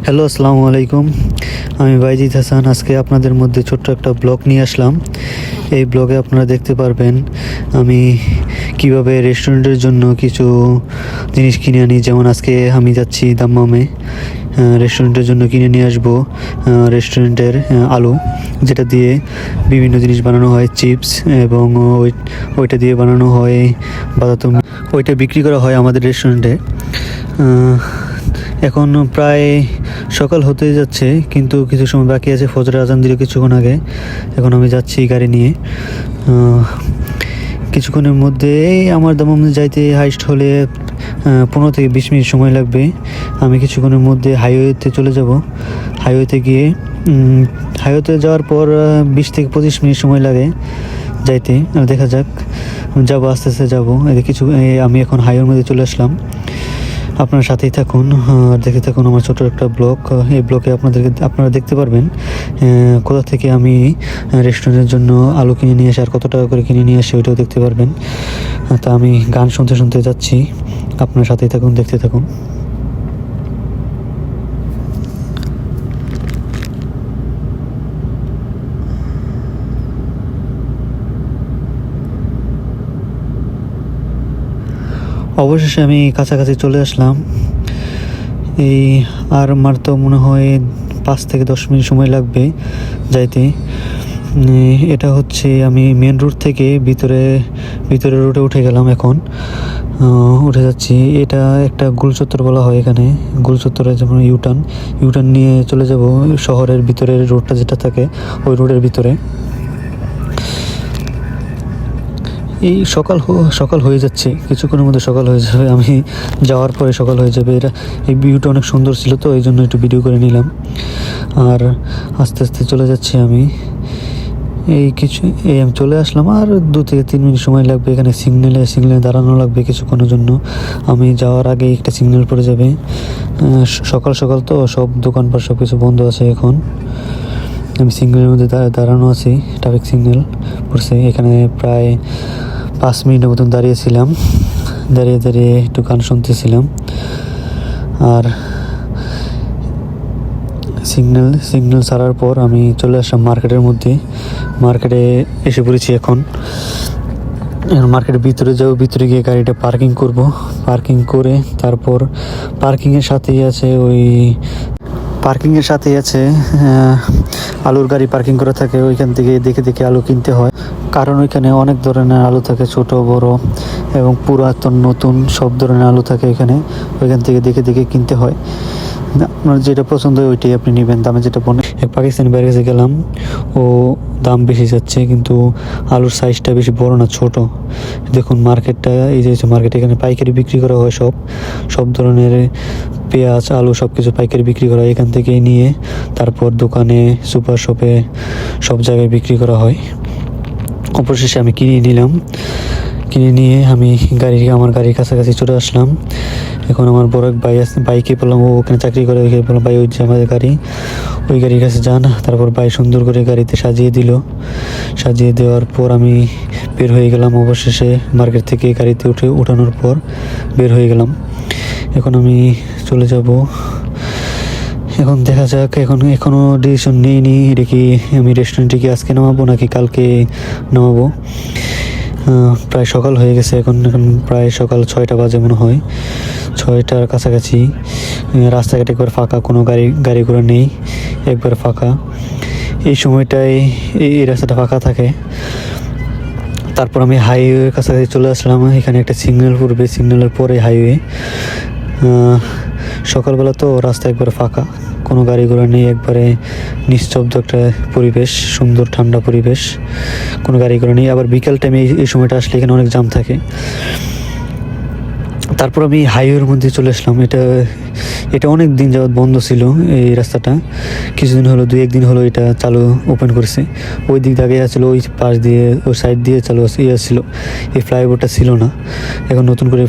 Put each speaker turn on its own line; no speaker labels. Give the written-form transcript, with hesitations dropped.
Hello, আসসালামু আলাইকুম। আমি বাইজিদ হাসান। আজকে আপনাদের মধ্যে ছোট্ট একটা ব্লগ নিয়ে আসলাম। এই ব্লগে আপনারা দেখতে পারবেন আমি কিভাবে রেস্টুরেন্টের জন্য কিছু জিনিস কিনে আনি। যেমন আজকে আমি যাচ্ছি দাম্মামে, রেস্টুরেন্টের জন্য কিনে নিয়ে আসবো রেস্টুরেন্টের আলু, যেটা দিয়ে বিভিন্ন জিনিস বানানো হয়, চিপস, এবং ওইটা দিয়ে বানানো হয় বাদাম। ওইটা বিক্রি করা হয় আমাদের রেস্টুরেন্টে। এখন প্রায় সকাল হতে যাচ্ছে, কিন্তু কিছু সময় বাকি আছে। ফজরের আজান দিল কিছুক্ষণ আগে। এখন আমি যাচ্ছি গাড়ি নিয়ে। কিছুক্ষণের মধ্যেই আমার দাম্মাম যাইতে হাইস্ট হলে 15 থেকে 20 মিনিট সময় লাগবে। আমি কিছুক্ষণের মধ্যে হাইওয়েতে চলে যাব। হাইওয়েতে যাওয়ার পর 20 থেকে 25 মিনিট সময় লাগে যাইতে। দেখা যাক, যাবো, আস্তে আস্তে যাবো। আমি এখন হাইওয়ের মধ্যে চলে আসলাম। আপনার সাথেই থাকুন আর দেখতে থাকুন আমার ছোট একটা ব্লগ। এই ব্লগে আপনারা দেখতে পারবেন কোথা থেকে আমি রেস্টুরেন্টের জন্য আলু কিনে নিয়ে আসি আর কত টাকা করে কিনে নিয়ে আসি, ওইটাও দেখতে পারবেন। তা আমি গান শুনতে শুনতে যাচ্ছি। আপনার সাথেই থাকুন, দেখতে থাকুন। অবশেষে আমি কাছাকাছি চলে আসলাম। আর আমার তো মনে হয় 5 থেকে 10 মিনিট সময় লাগবে যাইতে। এটা হচ্ছে আমি মেন রোড থেকে ভিতরে রোডে উঠে গেলাম। এখন উঠে যাচ্ছি। এটা একটা গোলচত্বর বলা হয় এখানে। গোলচত্বরে যেমন ইউটার্ন নিয়ে চলে যাব শহরের ভিতরের রোডটা যেটা থাকে, ওই রোডের ভিতরে। এই সকাল হয়ে যাচ্ছে, কিছুক্ষণের মধ্যে সকাল হয়ে যাবে। আমি যাওয়ার পরে সকাল হয়ে যাবে। এই ভিউটা অনেক সুন্দর ছিল, তো এই জন্য একটু ভিডিও করে নিলাম। আর আস্তে আস্তে চলে যাচ্ছি আমি। আমি চলে আসলাম। আর 2 থেকে 3 মিনিট সময় লাগবে। এখানে সিগন্যালে দাঁড়ানো লাগবে কিছুক্ষণের জন্য। আমি যাওয়ার আগে একটা সিগন্যাল পড়ে যাবে। সকাল তো সব দোকানপাট সব কিছু বন্ধ আছে এখন। আমি সিগন্যালের মধ্যে দাঁড়ানো আছি। ট্রাফিক সিগন্যাল পড়ছে। এখানে প্রায় 5 মিনিটের মতন দাঁড়িয়েছিলাম। দাঁড়িয়ে একটু গান শুনতেছিলাম। আর সিগন্যাল ছাড়ার পর আমি চলে আসলাম মার্কেটের মধ্যে। মার্কেটে এসে পড়েছি এখন। মার্কেটের ভিতরে যাবো। ভিতরে গিয়ে গাড়িটা পার্কিং করব। পার্কিং করে তারপর পার্কিংয়ের সাথেই আছে আলুর গাড়ি পার্কিং করা থাকে। ওইখান থেকে দেখে আলু কিনতে হয়, কারণ ওইখানে অনেক ধরনের আলু থাকে, ছোট বড় এবং পুরাতন নতুন সব ধরনের আলু থাকে এখানে। ওইখান থেকে দেখে কিনতে হয়। আপনার যেটা পছন্দ হয় ওইটাই আপনি নেবেন। দামে যেটা এক পাকিস্তানি বাইরের কাছে গেলাম, ও দাম বেশি যাচ্ছে, কিন্তু আলুর সাইজটা বেশি বড় না, ছোট। দেখুন মার্কেটটা, এই যে মার্কেট, এখানে পাইকারি বিক্রি করা হয় সব ধরনের পেঁয়াজ, আলু সব কিছু পাইকারি বিক্রি করা হয়। এখান থেকেই নিয়ে তারপর দোকানে, সুপার শপে সব জায়গায় বিক্রি করা হয়। অবশেষে আমি কিনে নিয়ে আমি আমার গাড়ির কাছাকাছি চলে আসলাম। এখন আমার বড় এক ভাই আছে, বাইকে বললাম, ও ওখানে চাকরি করে, ওইখানে বললাম, ভাই ওই যে আমাদের গাড়ি, ওই গাড়ির কাছে যান। তারপর ভাই সুন্দর করে গাড়িতে সাজিয়ে দেওয়ার পর আমি বের হয়ে গেলাম। অবশেষে মার্কেট থেকে গাড়িতে উঠানোর পর বের হয়ে গেলাম। এখন আমি চলে যাব। এখন দেখা যাক, এখনো ডিসিশন নিইনি, এটা কি আমি রেস্টুরেন্টে কি আজকে নামাবো নাকি কালকে নামাবো। প্রায় সকাল হয়ে গেছে। এখন প্রায় সকাল 6টা বাজে মনে হয়, 6টার কাছাকাছি। রাস্তাঘাট একবার ফাঁকা, কোনো গাড়ি ঘোড়া নেই, একবার ফাঁকা। এই সময়টায় এই রাস্তাটা ফাঁকা থাকে। তারপর আমি হাইওয়ের কাছাকাছি চলে আসলাম। এখানে একটা সিগন্যাল পড়বে, সিগন্যালের পরে হাইওয়ে। সকালবেলা তো রাস্তা একবারে ফাঁকা, কোনো গাড়ি ঘোড়া নেই, একবারে নিস্তব্ধ একটা পরিবেশ, সুন্দর ঠান্ডা পরিবেশ, কোনো গাড়ি ঘোড়া নেই। আবার বিকেল টাইমে এই সময়টা আসলে এখানে অনেক জ্যাম থাকে। তারপর আমি হাইওয়ের মধ্যে চলে আসলাম। এটা অনেক দিন যাবৎ বন্ধ ছিল এই রাস্তাটা। কিছুদিন হলো, 2-1 দিন হলো এটা ওপেন করেছে। ওই দিক দাগে ছিল, ওই পাশ দিয়ে, ওই সাইড দিয়ে চালু ছিল, এই ফ্লাইওভারটা ছিল না। এখন নতুন করে